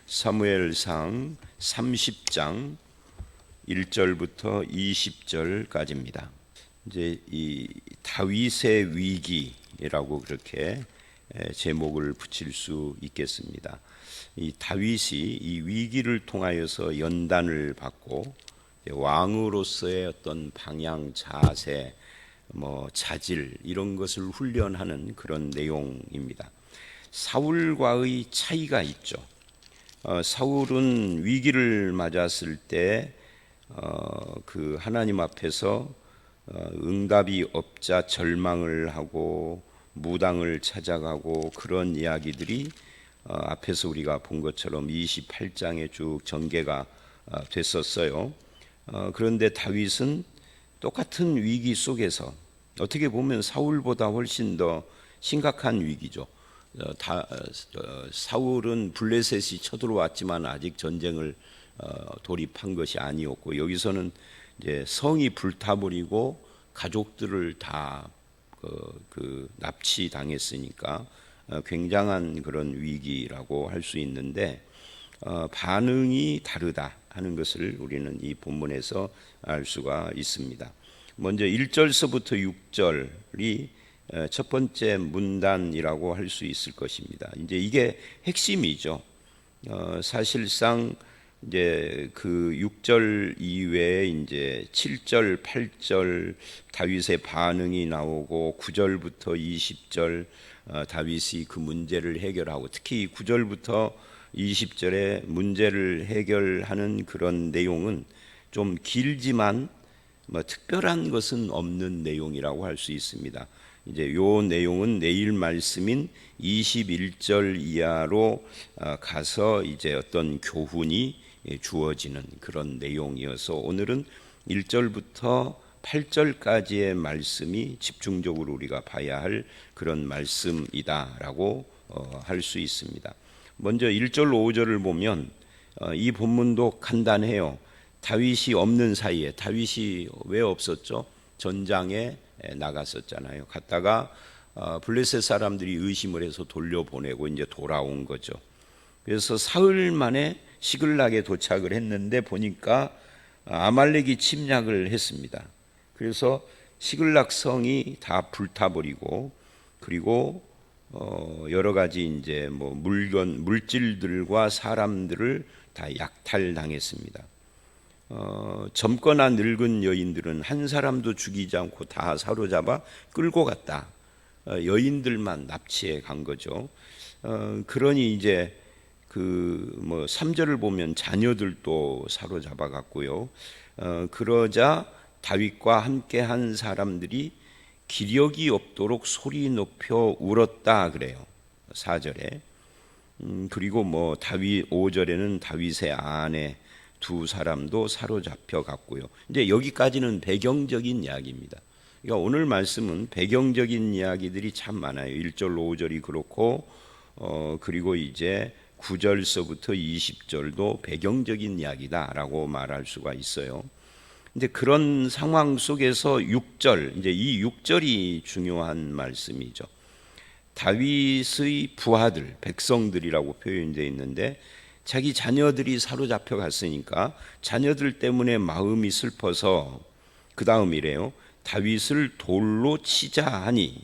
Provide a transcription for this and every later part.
사무엘상 30장 1절부터 20절까지입니다. 이제 이 다윗의 위기라고 그렇게 제목을 붙일 수 있겠습니다. 이 다윗이 이 위기를 통하여서 연단을 받고 왕으로서의 어떤 방향, 자세, 자질 이런 것을 훈련하는 그런 내용입니다. 사울과의 차이가 있죠. 사울은 위기를 맞았을 때 그 하나님 앞에서 응답이 없자 절망을 하고 무당을 찾아가고 그런 이야기들이 앞에서 우리가 본 것처럼 28장에 쭉 전개가 됐었어요. 그런데 다윗은 똑같은 위기 속에서 어떻게 보면 사울보다 훨씬 더 심각한 위기죠. 사울은 블레셋이 쳐들어왔지만 아직 전쟁을 돌입한 것이 아니었고, 여기서는 이제 성이 불타버리고 가족들을 다 납치당했으니까 굉장한 그런 위기라고 할 수 있는데 반응이 다르다 하는 것을 우리는 이 본문에서 알 수가 있습니다. 먼저 1절서부터 6절이 첫 번째 문단이라고 할 수 있을 것입니다. 이제 이게 핵심이죠. 사실상 이제 그 6절 이외에 이제 7절, 8절 다윗의 반응이 나오고 9절부터 20절 다윗이 그 문제를 해결하고, 특히 9절부터 20절의 문제를 해결하는 그런 내용은 좀 길지만 특별한 것은 없는 내용이라고 할 수 있습니다. 이제 요 내용은 내일 말씀인 21절 이하로 가서 이제 어떤 교훈이 주어지는 그런 내용이어서 오늘은 1절부터 8절까지의 말씀이 집중적으로 우리가 봐야 할 그런 말씀이다라고 할 수 있습니다. 먼저 1절 5절을 보면 이 본문도 간단해요. 다윗이 없는 사이에, 다윗이 왜 없었죠? 전장에 나갔었잖아요. 갔다가 블레셋 사람들이 의심을 해서 돌려보내고 이제 돌아온 거죠. 그래서 사흘 만에 시글락에 도착을 했는데 보니까 아말렉이 침략을 했습니다. 그래서 시글락 성이 다 불타버리고, 그리고 여러 가지 이제 물질들과 사람들을 다 약탈당했습니다. 젊거나 늙은 여인들은 한 사람도 죽이지 않고 다 사로잡아 끌고 갔다. 여인들만 납치해 간 거죠. 그러니 이제 3절을 보면 자녀들도 사로잡아 갔고요. 그러자 다윗과 함께 한 사람들이 기력이 없도록 소리 높여 울었다 그래요. 4절에. 그리고 5절에는 다윗의 아내 두 사람도 사로잡혀 갔고요. 이제 여기까지는 배경적인 이야기입니다. 그러니까 오늘 말씀은 배경적인 이야기들이 참 많아요. 1절, 5절이 그렇고, 그리고 이제 9절서부터 20절도 배경적인 이야기다라고 말할 수가 있어요. 이제 그런 상황 속에서 6절, 이제 이 6절이 중요한 말씀이죠. 다윗의 부하들, 백성들이라고 표현되어 있는데 자기 자녀들이 사로잡혀 갔으니까 자녀들 때문에 마음이 슬퍼서 그 다음이래요. 다윗을 돌로 치자 하니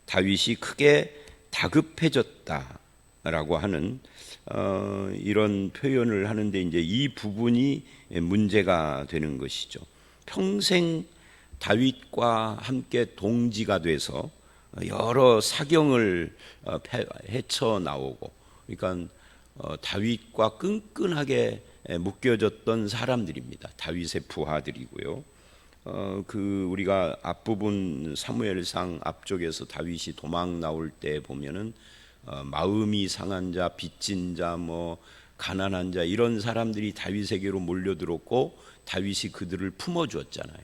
다윗이 크게 다급해졌다라고 하는 이런 표현을 하는데, 이제 이 부분이 문제가 되는 것이죠. 평생 다윗과 함께 동지가 돼서 여러 사경을 헤쳐나오고, 그러니까 다윗과 끈끈하게 묶여졌던 사람들입니다. 다윗의 부하들이고요. 우리가 앞부분 사무엘상 앞쪽에서 다윗이 도망 나올 때 보면은 마음이 상한 자, 빚진 자, 가난한 자 이런 사람들이 다윗에게로 몰려들었고 다윗이 그들을 품어주었잖아요.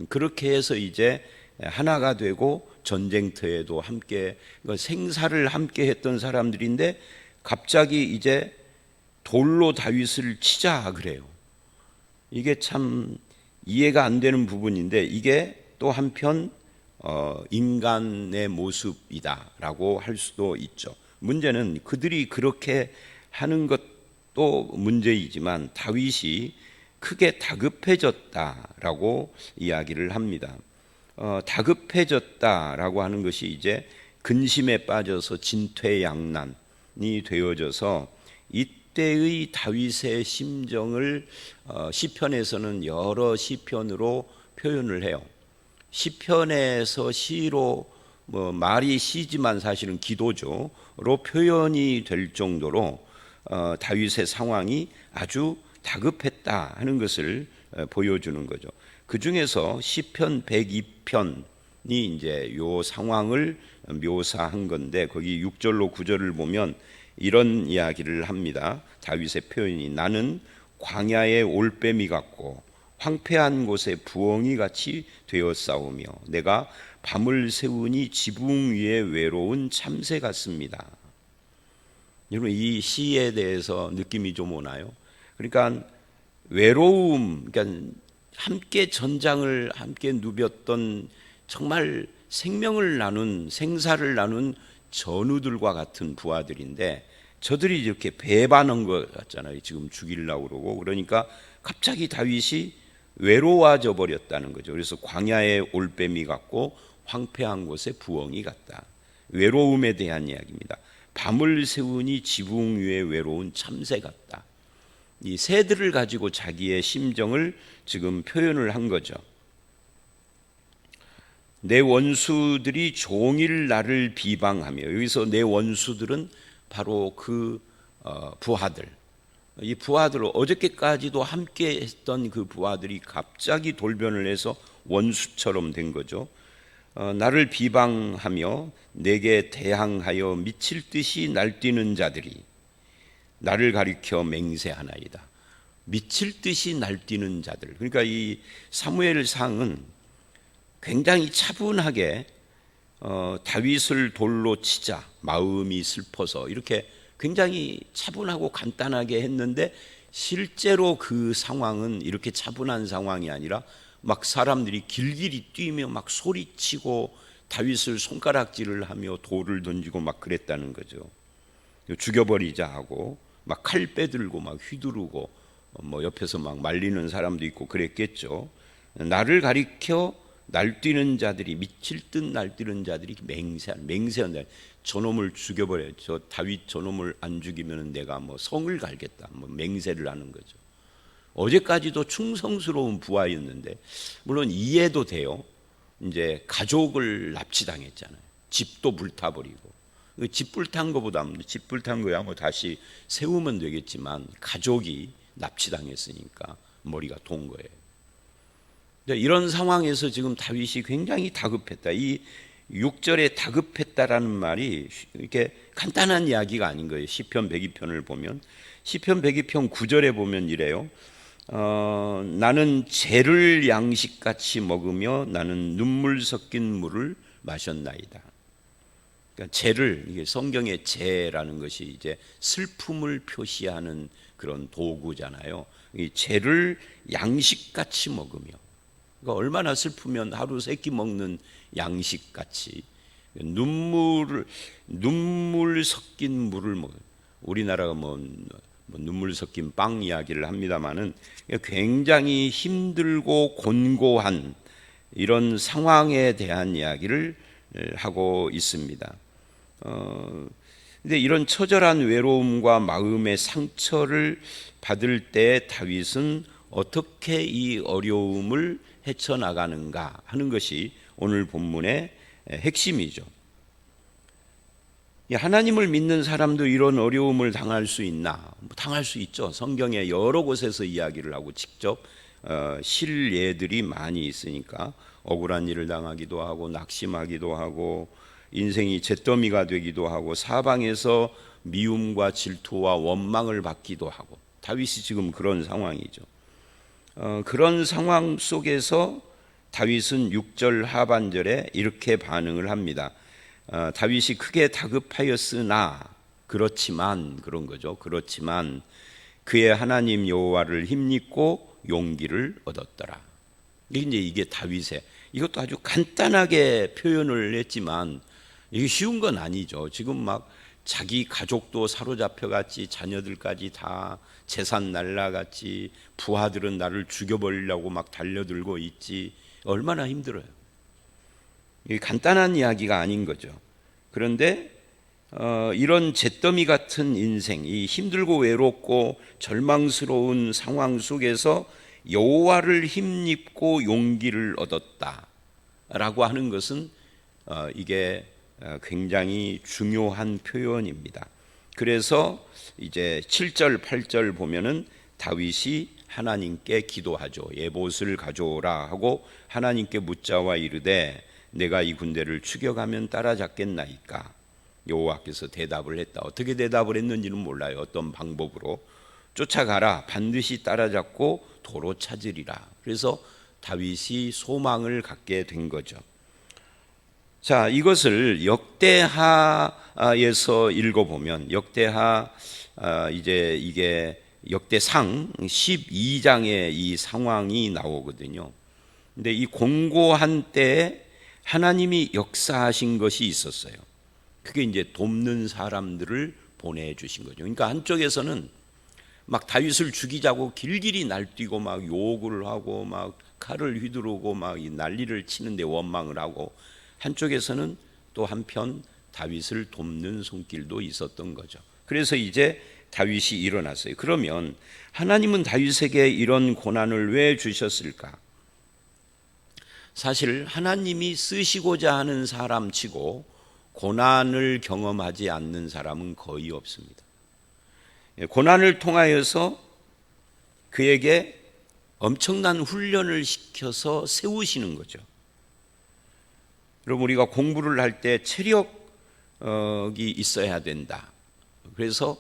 그렇게 해서 이제 하나가 되고 전쟁터에도 함께 생사를 함께 했던 사람들인데 갑자기 이제 돌로 다윗을 치자 그래요. 이게 참 이해가 안 되는 부분인데, 이게 또 한편 인간의 모습이다라고 할 수도 있죠. 문제는 그들이 그렇게 하는 것도 문제이지만 다윗이 크게 다급해졌다라고 이야기를 합니다. 다급해졌다라고 하는 것이 이제 근심에 빠져서 진퇴양난이 되어져서 이때의 다윗의 심정을 시편에서는 여러 시편으로 표현을 해요. 시편에서 시로 말이 시지만 사실은 기도죠로 표현이 될 정도로 다윗의 상황이 아주 다급했다 하는 것을 보여주는 거죠. 그 중에서 시편 102편이 이제 요 상황을 묘사한 건데 거기 6절로 9절을 보면 이런 이야기를 합니다. 다윗의 표현이 나는 광야의 올빼미 같고 황폐한 곳에 부엉이 같이 되었사오며 내가 밤을 새우니 지붕 위에 외로운 참새 같습니다. 여러분 이 시에 대해서 느낌이 좀 오나요? 그러니까 외로움, 그러니까 함께 전장을 함께 누볐던 정말 생명을 나눈 생사를 나눈 전우들과 같은 부하들인데 저들이 이렇게 배반한 것 같잖아요. 지금 죽이려고 그러고 그러니까 갑자기 다윗이 외로워져 버렸다는 거죠. 그래서 광야의 올빼미 같고 황폐한 곳에 부엉이 같다. 외로움에 대한 이야기입니다. 밤을 새우니 지붕 위에 외로운 참새 같다. 이 새들을 가지고 자기의 심정을 지금 표현을 한 거죠. 내 원수들이 종일 나를 비방하며 여기서 내 원수들은 바로 그 부하들. 이 부하들 어저께까지도 함께 했던 그 부하들이 갑자기 돌변을 해서 원수처럼 된 거죠. 나를 비방하며 내게 대항하여 미칠 듯이 날뛰는 자들이 나를 가리켜 맹세하나이다. 미칠 듯이 날뛰는 자들. 그러니까 이 사무엘상은 굉장히 차분하게 다윗을 돌로 치자 마음이 슬퍼서 이렇게 굉장히 차분하고 간단하게 했는데 실제로 그 상황은 이렇게 차분한 상황이 아니라 막 사람들이 길길이 뛰며 막 소리치고 다윗을 손가락질을 하며 돌을 던지고 막 그랬다는 거죠. 죽여버리자 하고 막 칼 빼들고 막 휘두르고 옆에서 막 말리는 사람도 있고 그랬겠죠. 나를 가리켜 날뛰는 자들이 미칠 듯 날뛰는 자들이 맹세한다. 저놈을 죽여버려. 저 다윗 저놈을 안 죽이면 내가 성을 갈겠다. 맹세를 하는 거죠. 어제까지도 충성스러운 부하였는데 물론 이해도 돼요. 이제 가족을 납치당했잖아요. 집도 불타버리고. 집 불탄 거보다 집 불탄 거야 다시 세우면 되겠지만 가족이 납치당했으니까 머리가 돈 거예요. 이런 상황에서 지금 다윗이 굉장히 다급했다. 이 6절에 다급했다라는 말이 이렇게 간단한 이야기가 아닌 거예요. 시편 102편을 보면 시편 102편 9절에 보면 이래요. 나는 재를 양식같이 먹으며 나는 눈물 섞인 물을 마셨나이다. 그러니까 재를 이게 성경의 재라는 것이 이제 슬픔을 표시하는 그런 도구잖아요. 이 재를 양식같이 먹으며 그러니까 얼마나 슬프면 하루 세 끼 먹는 양식같이 눈물 섞인 물을 먹어요. 우리나라가 눈물 섞인 빵 이야기를 합니다마는 굉장히 힘들고 곤고한 이런 상황에 대한 이야기를 하고 있습니다. 근데 이런 처절한 외로움과 마음의 상처를 받을 때 다윗은 어떻게 이 어려움을 헤쳐나가는가 하는 것이 오늘 본문의 핵심이죠. 하나님을 믿는 사람도 이런 어려움을 당할 수 있나? 당할 수 있죠. 성경에 여러 곳에서 이야기를 하고 직접 실예들이 많이 있으니까 억울한 일을 당하기도 하고 낙심하기도 하고 인생이 잿더미가 되기도 하고 사방에서 미움과 질투와 원망을 받기도 하고 다윗이 지금 그런 상황이죠. 그런 상황 속에서 다윗은 6절 하반절에 이렇게 반응을 합니다. 다윗이 크게 다급하였으나 그렇지만 그런 거죠. 그렇지만 그의 하나님 여호와를 힘입고 용기를 얻었더라. 이게 다윗의 이것도 아주 간단하게 표현을 했지만 이게 쉬운 건 아니죠. 지금 막 자기 가족도 사로잡혀갔지, 자녀들까지 다 재산 날라갔지, 부하들은 나를 죽여버리려고 막 달려들고 있지. 얼마나 힘들어요. 이게 간단한 이야기가 아닌 거죠. 그런데 이런 잿더미 같은 인생, 이 힘들고 외롭고 절망스러운 상황 속에서 여호와를 힘입고 용기를 얻었다라고 하는 것은 이게 굉장히 중요한 표현입니다. 그래서 이제 7절, 8절 보면은 다윗이 하나님께 기도하죠. 예봇을 가져오라 하고 하나님께 묻자와 이르되 내가 이 군대를 추격하면 따라잡겠나이까? 여호와께서 대답을 했다. 어떻게 대답을 했는지는 몰라요. 어떤 방법으로. 쫓아가라. 반드시 따라잡고 도로 찾으리라. 그래서 다윗이 소망을 갖게 된 거죠. 자, 이것을 역대하에서 읽어보면 역대하 이제 이게 역대상 12장에 이 상황이 나오거든요. 근데 이 공고한 때에 하나님이 역사하신 것이 있었어요. 그게 이제 돕는 사람들을 보내주신 거죠. 그러니까 한쪽에서는 막 다윗을 죽이자고 길길이 날뛰고 막 욕을 하고 막 칼을 휘두르고 막 난리를 치는데 원망을 하고, 한쪽에서는 또 한편 다윗을 돕는 손길도 있었던 거죠. 그래서 이제 다윗이 일어났어요. 그러면 하나님은 다윗에게 이런 고난을 왜 주셨을까? 사실 하나님이 쓰시고자 하는 사람치고 고난을 경험하지 않는 사람은 거의 없습니다. 고난을 통하여서 그에게 엄청난 훈련을 시켜서 세우시는 거죠. 여러분, 우리가 공부를 할 때 체력이 있어야 된다. 그래서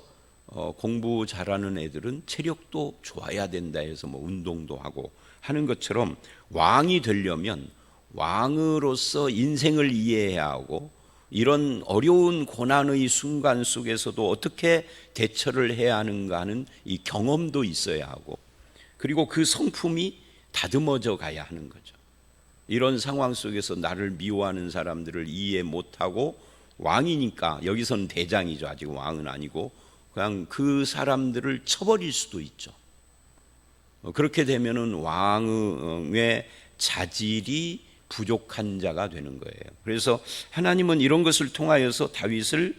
공부 잘하는 애들은 체력도 좋아야 된다 해서 뭐 운동도 하고 하는 것처럼, 왕이 되려면 왕으로서 인생을 이해해야 하고 이런 어려운 고난의 순간 속에서도 어떻게 대처를 해야 하는가 하는 이 경험도 있어야 하고, 그리고 그 성품이 다듬어져 가야 하는 거죠. 이런 상황 속에서 나를 미워하는 사람들을 이해 못하고, 왕이니까 여기서는 대장이죠. 아직 왕은 아니고 그냥 그 사람들을 쳐버릴 수도 있죠. 그렇게 되면은 왕의 자질이 부족한 자가 되는 거예요. 그래서 하나님은 이런 것을 통하여서 다윗을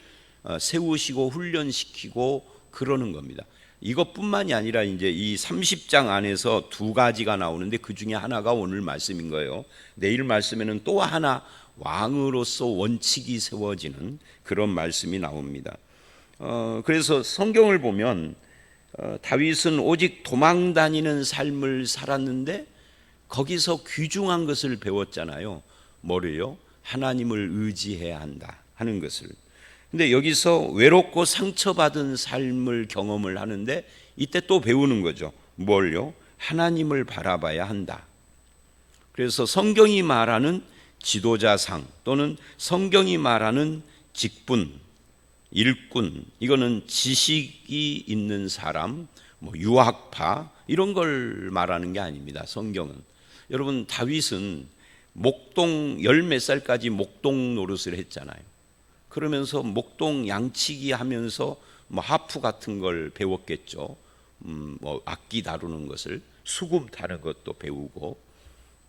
세우시고 훈련시키고 그러는 겁니다. 이것뿐만이 아니라 이제 이 30장 안에서 두 가지가 나오는데 그 중에 하나가 오늘 말씀인 거예요. 내일 말씀에는 또 하나 왕으로서 원칙이 세워지는 그런 말씀이 나옵니다. 그래서 성경을 보면 다윗은 오직 도망 다니는 삶을 살았는데 거기서 귀중한 것을 배웠잖아요. 뭐를요? 하나님을 의지해야 한다 하는 것을. 근데 여기서 외롭고 상처받은 삶을 경험을 하는데 이때 또 배우는 거죠. 뭘요? 하나님을 바라봐야 한다. 그래서 성경이 말하는 지도자상 또는 성경이 말하는 직분, 일꾼, 이거는 지식이 있는 사람, 뭐 유학파 이런 걸 말하는 게 아닙니다. 성경은. 여러분, 다윗은 목동 10몇 살까지 목동 노릇을 했잖아요. 그러면서 목동 양치기 하면서 뭐 하프 같은 걸 배웠겠죠. 뭐 악기 다루는 것을, 수금 타는 것도 배우고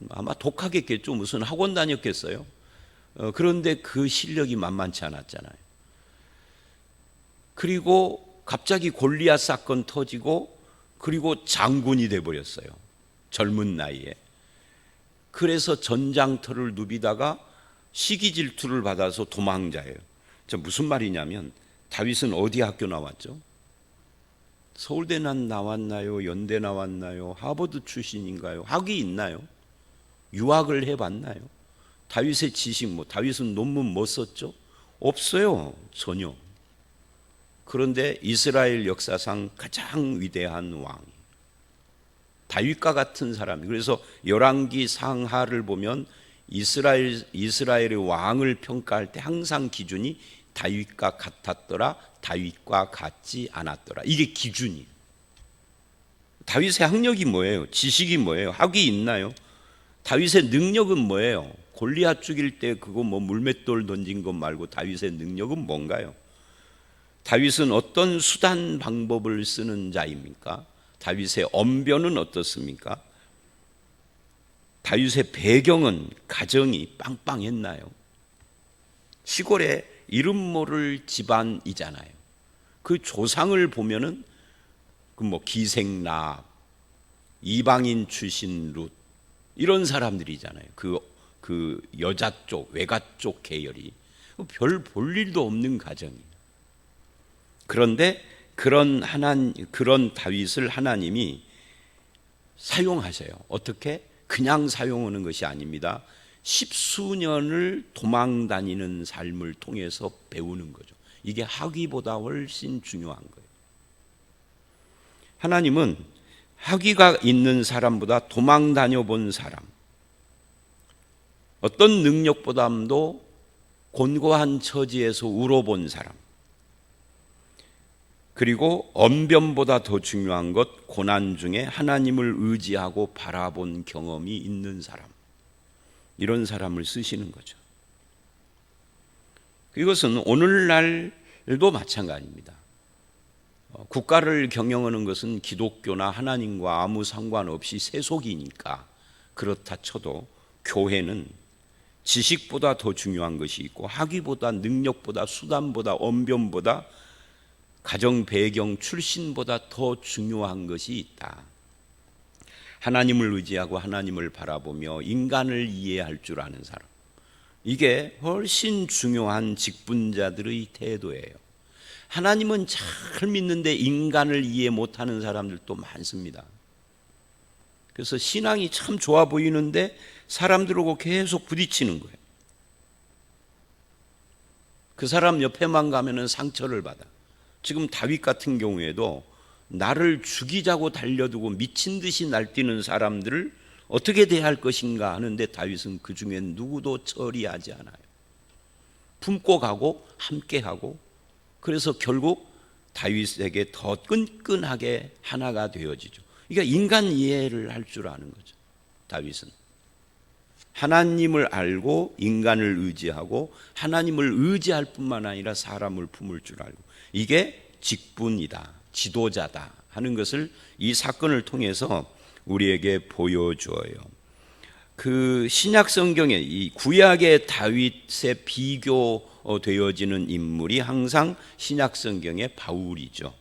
아마 독하겠겠죠. 무슨 학원 다녔겠어요. 그런데 그 실력이 만만치 않았잖아요. 그리고 갑자기 골리앗 사건 터지고 그리고 장군이 돼버렸어요. 젊은 나이에. 그래서 전장터를 누비다가 시기 질투를 받아서 도망자예요. 저 무슨 말이냐면 다윗은 어디 학교 나왔죠? 서울대 나왔나요? 연대 나왔나요? 하버드 출신인가요? 학위 있나요? 유학을 해봤나요? 다윗의 지식, 다윗은 논문 뭐 썼죠? 없어요. 전혀. 그런데 이스라엘 역사상 가장 위대한 왕, 다윗과 같은 사람. 그래서 열왕기 상하를 보면 이스라엘의 왕을 평가할 때 항상 기준이 다윗과 같았더라, 다윗과 같지 않았더라. 이게 기준이에요. 다윗의 학력이 뭐예요? 지식이 뭐예요? 학위 있나요? 다윗의 능력은 뭐예요? 골리앗 죽일 때 그거 물맷돌 던진 것 말고 다윗의 능력은 뭔가요? 다윗은 어떤 수단 방법을 쓰는 자입니까? 다윗의 언변은 어떻습니까? 다윗의 배경은 가정이 빵빵했나요? 시골의 이름 모를 집안이잖아요. 그 조상을 보면은 기생라, 이방인 출신 룻 이런 사람들이잖아요. 그 여자 쪽, 외가 쪽 계열이 별 볼 일도 없는 가정이에요. 그런데 그런 다윗을 하나님이 사용하셔요. 어떻게? 그냥 사용하는 것이 아닙니다. 십수년을 도망 다니는 삶을 통해서 배우는 거죠. 이게 학위보다 훨씬 중요한 거예요. 하나님은 학위가 있는 사람보다 도망 다녀본 사람, 어떤 능력보다도 곤고한 처지에서 울어본 사람, 그리고 언변보다 더 중요한 것, 고난 중에 하나님을 의지하고 바라본 경험이 있는 사람, 이런 사람을 쓰시는 거죠. 이것은 오늘날도 마찬가지입니다. 국가를 경영하는 것은 기독교나 하나님과 아무 상관없이 세속이니까 그렇다 쳐도 교회는 지식보다 더 중요한 것이 있고 학위보다, 능력보다, 수단보다, 언변보다, 가정 배경 출신보다 더 중요한 것이 있다. 하나님을 의지하고 하나님을 바라보며 인간을 이해할 줄 아는 사람, 이게 훨씬 중요한 직분자들의 태도예요. 하나님은 잘 믿는데 인간을 이해 못하는 사람들도 많습니다. 그래서 신앙이 참 좋아 보이는데 사람들하고 계속 부딪히는 거예요. 그 사람 옆에만 가면은 상처를 받아. 지금 다윗 같은 경우에도 나를 죽이자고 달려두고 미친 듯이 날뛰는 사람들을 어떻게 대할 것인가 하는데 다윗은 그 중엔 누구도 처리하지 않아요. 품고 가고 함께하고, 그래서 결국 다윗에게 더 끈끈하게 하나가 되어지죠. 그러니까 인간 이해를 할 줄 아는 거죠. 다윗은 하나님을 알고 인간을 의지하고 하나님을 의지할 뿐만 아니라 사람을 품을 줄 알고, 이게 직분이다, 지도자다 하는 것을 이 사건을 통해서 우리에게 보여줘요. 그 신약 성경에 이 구약의 다윗에 비교되어지는 인물이 항상 신약 성경의 바울이죠.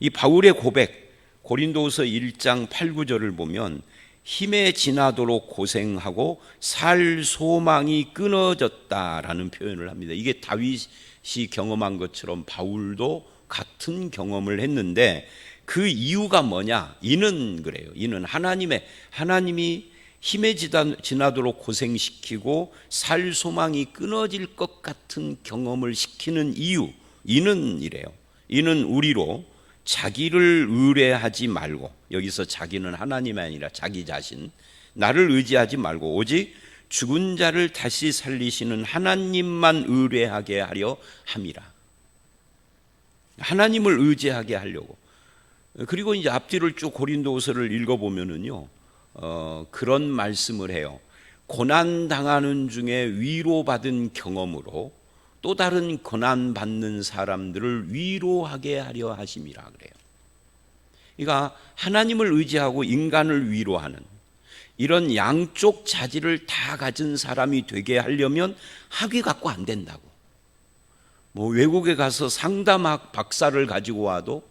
이 바울의 고백, 고린도후서 1장 8, 9절을 보면 힘에 지나도록 고생하고 살 소망이 끊어졌다라는 표현을 합니다. 이게 다윗이 경험한 것처럼 바울도 같은 경험을 했는데 그 이유가 뭐냐? 이는 그래요. 이는 하나님이 힘에 지나도록 고생시키고 살 소망이 끊어질 것 같은 경험을 시키는 이유, 이는 이래요. 이는 우리로 자기를 의뢰하지 말고, 여기서 자기는 하나님이 아니라 자기 자신, 나를 의지하지 말고 오직 죽은 자를 다시 살리시는 하나님만 의뢰하게 하려 함이라. 하나님을 의지하게 하려고. 그리고 이제 앞뒤를 쭉 고린도후서를 읽어보면은요, 그런 말씀을 해요. 고난 당하는 중에 위로받은 경험으로 또 다른 고난 받는 사람들을 위로하게 하려 하심이라 그래요. 그러니까 하나님을 의지하고 인간을 위로하는 이런 양쪽 자질을 다 가진 사람이 되게 하려면 학위 갖고 안 된다고. 외국에 가서 상담학 박사를 가지고 와도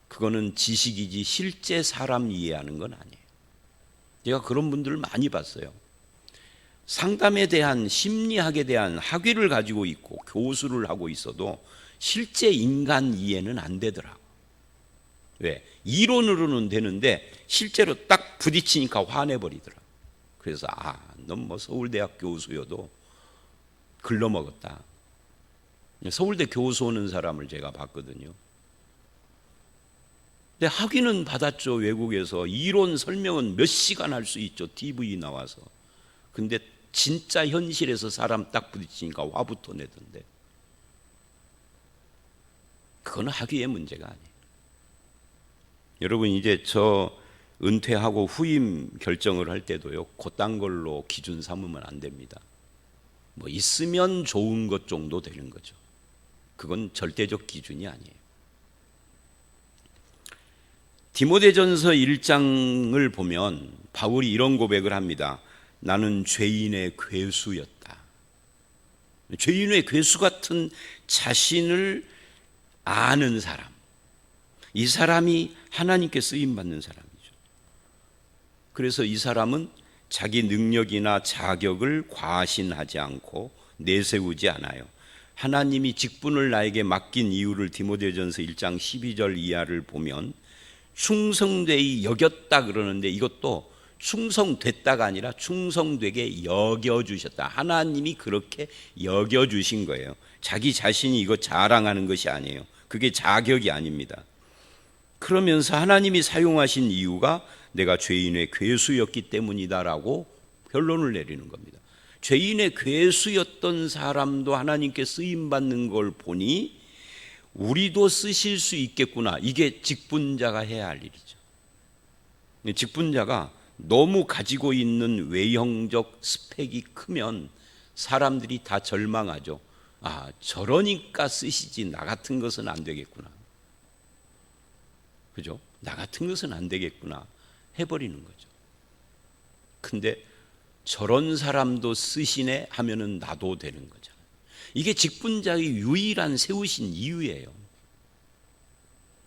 그거는 지식이지 실제 사람 이해하는 건 아니에요. 제가 그런 분들을 많이 봤어요. 상담에 대한, 심리학에 대한 학위를 가지고 있고 교수를 하고 있어도 실제 인간 이해는 안 되더라고. 왜? 이론으로는 되는데 실제로 딱 부딪히니까 화내버리더라. 그래서 넌 서울대학 교수여도 글러먹었다. 서울대 교수 오는 사람을 제가 봤거든요. 근데 학위는 받았죠. 외국에서 이론 설명은 몇 시간 할 수 있죠. TV 나와서. 근데 진짜 현실에서 사람 딱 부딪히니까 화부터 내던데. 그건 학위의 문제가 아니에요. 여러분, 이제 저 은퇴하고 후임 결정을 할 때도요, 그딴 걸로 기준 삼으면 안 됩니다. 있으면 좋은 것 정도 되는 거죠. 그건 절대적 기준이 아니에요. 디모데전서 1장을 보면 바울이 이런 고백을 합니다. 나는 죄인의 괴수였다. 죄인의 괴수 같은 자신을 아는 사람, 이 사람이 하나님께 쓰임받는 사람이죠. 그래서 이 사람은 자기 능력이나 자격을 과신하지 않고 내세우지 않아요. 하나님이 직분을 나에게 맡긴 이유를 디모데전서 1장 12절 이하를 보면 충성되이 여겼다 그러는데, 이것도 충성됐다가 아니라 충성되게 여겨주셨다. 하나님이 그렇게 여겨주신 거예요. 자기 자신이 이거 자랑하는 것이 아니에요. 그게 자격이 아닙니다. 그러면서 하나님이 사용하신 이유가 내가 죄인의 괴수였기 때문이다라고 결론을 내리는 겁니다. 죄인의 괴수였던 사람도 하나님께 쓰임받는 걸 보니 우리도 쓰실 수 있겠구나. 이게 직분자가 해야 할 일이죠. 직분자가 너무 가지고 있는 외형적 스펙이 크면 사람들이 다 절망하죠. 아, 저러니까 쓰시지 나 같은 것은 안 되겠구나. 그죠? 나 같은 것은 안 되겠구나 해버리는 거죠. 근데 저런 사람도 쓰시네 하면은 나도 되는 거잖아요. 이게 직분자의 유일한 세우신 이유예요.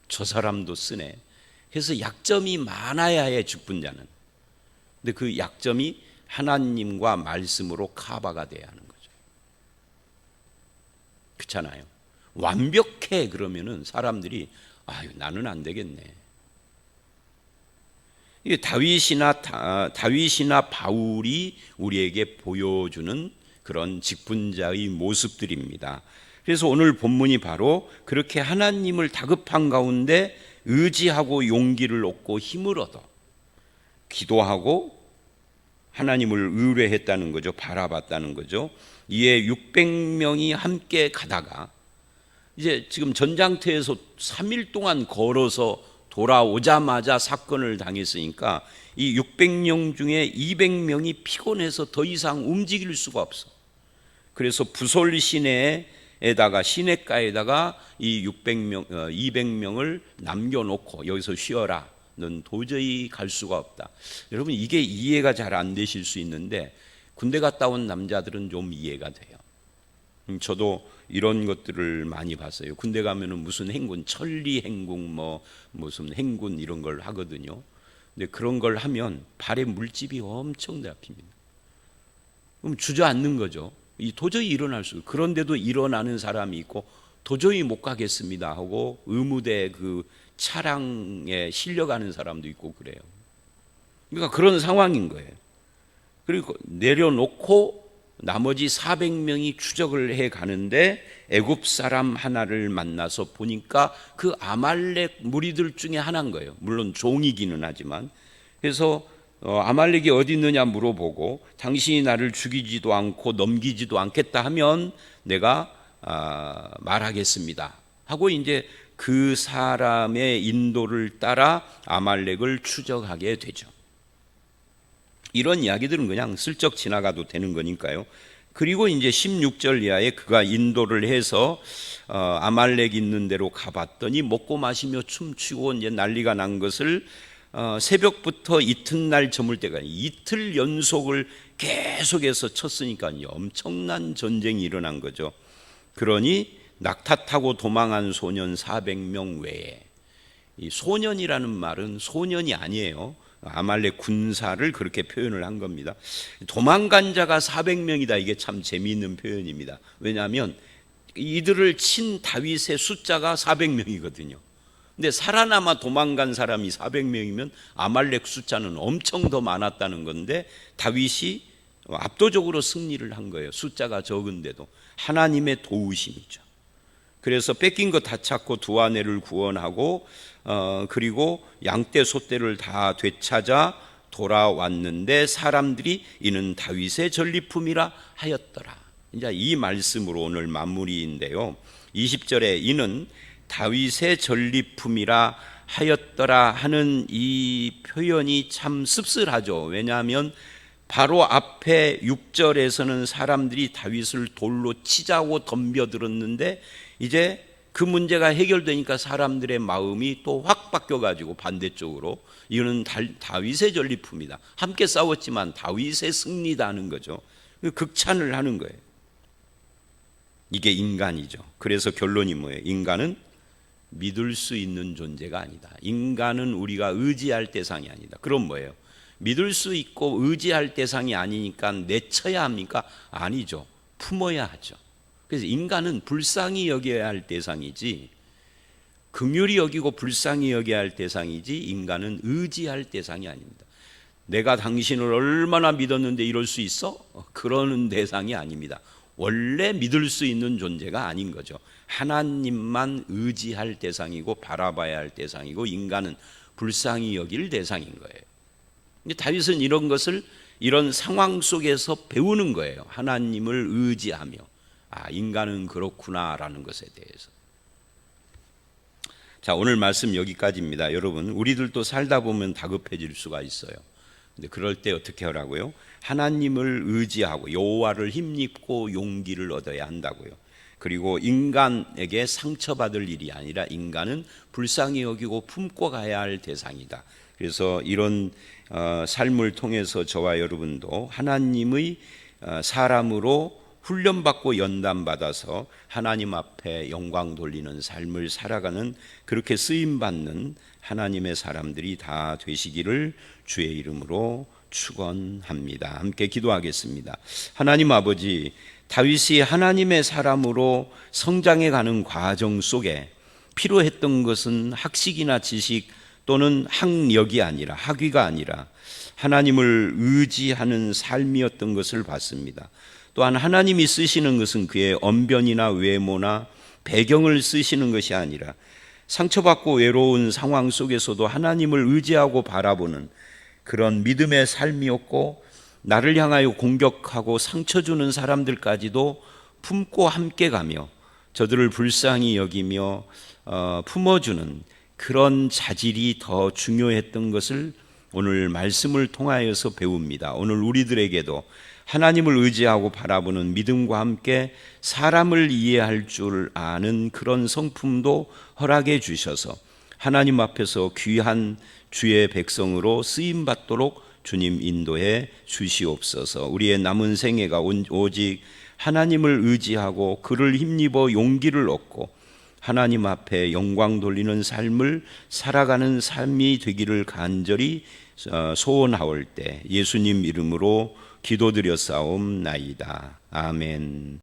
저 사람도 쓰네. 그래서 약점이 많아야 해, 직분자는. 근데 그 약점이 하나님과 말씀으로 커버가 돼야 하는 거죠. 그렇잖아요. 완벽해 그러면은 사람들이 아유, 나는 안 되겠네. 이게 다윗이나 바울이 우리에게 보여주는 그런 직분자의 모습들입니다. 그래서 오늘 본문이 바로 그렇게 하나님을 다급한 가운데 의지하고 용기를 얻고 힘을 얻어 기도하고 하나님을 의뢰했다는 거죠. 바라봤다는 거죠. 이에 600명이 함께 가다가 이제 지금 전장터에서 3일 동안 걸어서 돌아오자마자 사건을 당했으니까 이 600명 중에 200명이 피곤해서 더 이상 움직일 수가 없어. 그래서 부솔 시내에다가 시내가에다가 이 200명을 남겨놓고 여기서 쉬어라. 넌 도저히 갈 수가 없다. 여러분, 이게 이해가 잘 안 되실 수 있는데 군대 갔다 온 남자들은 좀 이해가 돼요. 저도 이런 것들을 많이 봤어요. 군대 가면은 무슨 행군, 천리 행군, 무슨 행군 이런 걸 하거든요. 근데 그런 걸 하면 발에 물집이 엄청 잡힙니다. 그럼 주저앉는 거죠. 도저히 일어날 수. 그런데도 일어나는 사람이 있고 도저히 못 가겠습니다 하고 의무대 그 차량에 실려가는 사람도 있고 그래요. 그러니까 그런 상황인 거예요. 그리고 내려놓고 나머지 400명이 추적을 해 가는데 애굽 사람 하나를 만나서 보니까 그 아말렉 무리들 중에 하나인 거예요. 물론 종이기는 하지만. 그래서 아말렉이 어디 있느냐 물어보고 당신이 나를 죽이지도 않고 넘기지도 않겠다 하면 내가 말하겠습니다 하고 이제 그 사람의 인도를 따라 아말렉을 추적하게 되죠. 이런 이야기들은 그냥 슬쩍 지나가도 되는 거니까요. 그리고 이제 16절 이하에 그가 인도를 해서 아말렉 있는 데로 가봤더니 먹고 마시며 춤추고 이제 난리가 난 것을 새벽부터 이튿날 저물 때까지 이틀 연속을 계속해서 쳤으니까 엄청난 전쟁이 일어난 거죠. 그러니 낙타 타고 도망한 소년 400명 외에, 이 소년이라는 말은 소년이 아니에요. 아말렉 군사를 그렇게 표현을 한 겁니다. 도망간 자가 400명이다. 이게 참 재미있는 표현입니다. 왜냐하면 이들을 친 다윗의 숫자가 400명이거든요. 근데 살아남아 도망간 사람이 400명이면 아말렉 숫자는 엄청 더 많았다는 건데 다윗이 압도적으로 승리를 한 거예요. 숫자가 적은데도 하나님의 도우심이죠. 그래서 뺏긴 거 다 찾고 두 아내를 구원하고 그리고 양떼 소떼를 다 되찾아 돌아왔는데 사람들이 이는 다윗의 전리품이라 하였더라. 이제 이 말씀으로 오늘 마무리인데요. 20절에 이는 다윗의 전리품이라 하였더라 하는 이 표현이 참 씁쓸하죠. 왜냐하면 바로 앞에 6절에서는 사람들이 다윗을 돌로 치자고 덤벼들었는데 이제 그 문제가 해결되니까 사람들의 마음이 또 확 바뀌어가지고 반대쪽으로, 이거는 다윗의 전리품이다. 함께 싸웠지만 다윗의 승리다 하는 거죠. 극찬을 하는 거예요. 이게 인간이죠. 그래서 결론이 뭐예요? 인간은 믿을 수 있는 존재가 아니다. 인간은 우리가 의지할 대상이 아니다. 그럼 뭐예요? 믿을 수 있고 의지할 대상이 아니니까 내쳐야 합니까? 아니죠. 품어야 하죠. 그래서 인간은 불쌍히 여겨야 할 대상이지, 긍휼히 여기고 불쌍히 여겨야 할 대상이지, 인간은 의지할 대상이 아닙니다. 내가 당신을 얼마나 믿었는데 이럴 수 있어? 그러는 대상이 아닙니다. 원래 믿을 수 있는 존재가 아닌 거죠. 하나님만 의지할 대상이고 바라봐야 할 대상이고, 인간은 불쌍히 여길 대상인 거예요. 근데 다윗은 이런 것을 이런 상황 속에서 배우는 거예요. 하나님을 의지하며, 인간은 그렇구나라는 것에 대해서. 자, 오늘 말씀 여기까지입니다. 여러분, 우리들도 살다 보면 다급해질 수가 있어요. 근데 그럴 때 어떻게 하라고요? 하나님을 의지하고 여호와를 힘입고 용기를 얻어야 한다고요. 그리고 인간에게 상처받을 일이 아니라 인간은 불쌍히 여기고 품고 가야 할 대상이다. 그래서 이런 삶을 통해서 저와 여러분도 하나님의 사람으로 훈련받고 연단받아서 하나님 앞에 영광 돌리는 삶을 살아가는, 그렇게 쓰임받는 하나님의 사람들이 다 되시기를 주의 이름으로 축원합니다. 함께 기도하겠습니다. 하나님 아버지, 다윗이 하나님의 사람으로 성장해가는 과정 속에 필요했던 것은 학식이나 지식 또는 학력이 아니라, 학위가 아니라 하나님을 의지하는 삶이었던 것을 봤습니다. 또한 하나님이 쓰시는 것은 그의 언변이나 외모나 배경을 쓰시는 것이 아니라 상처받고 외로운 상황 속에서도 하나님을 의지하고 바라보는 그런 믿음의 삶이었고, 나를 향하여 공격하고 상처 주는 사람들까지도 품고 함께 가며 저들을 불쌍히 여기며 품어주는 그런 자질이 더 중요했던 것을 오늘 말씀을 통하여서 배웁니다. 오늘 우리들에게도 하나님을 의지하고 바라보는 믿음과 함께 사람을 이해할 줄 아는 그런 성품도 허락해 주셔서 하나님 앞에서 귀한 주의 백성으로 쓰임받도록 주님 인도해 주시옵소서. 우리의 남은 생애가 오직 하나님을 의지하고 그를 힘입어 용기를 얻고 하나님 앞에 영광 돌리는 삶을 살아가는 삶이 되기를 간절히 소원하올 때 예수님 이름으로 기도드렸사옵나이다. 아멘.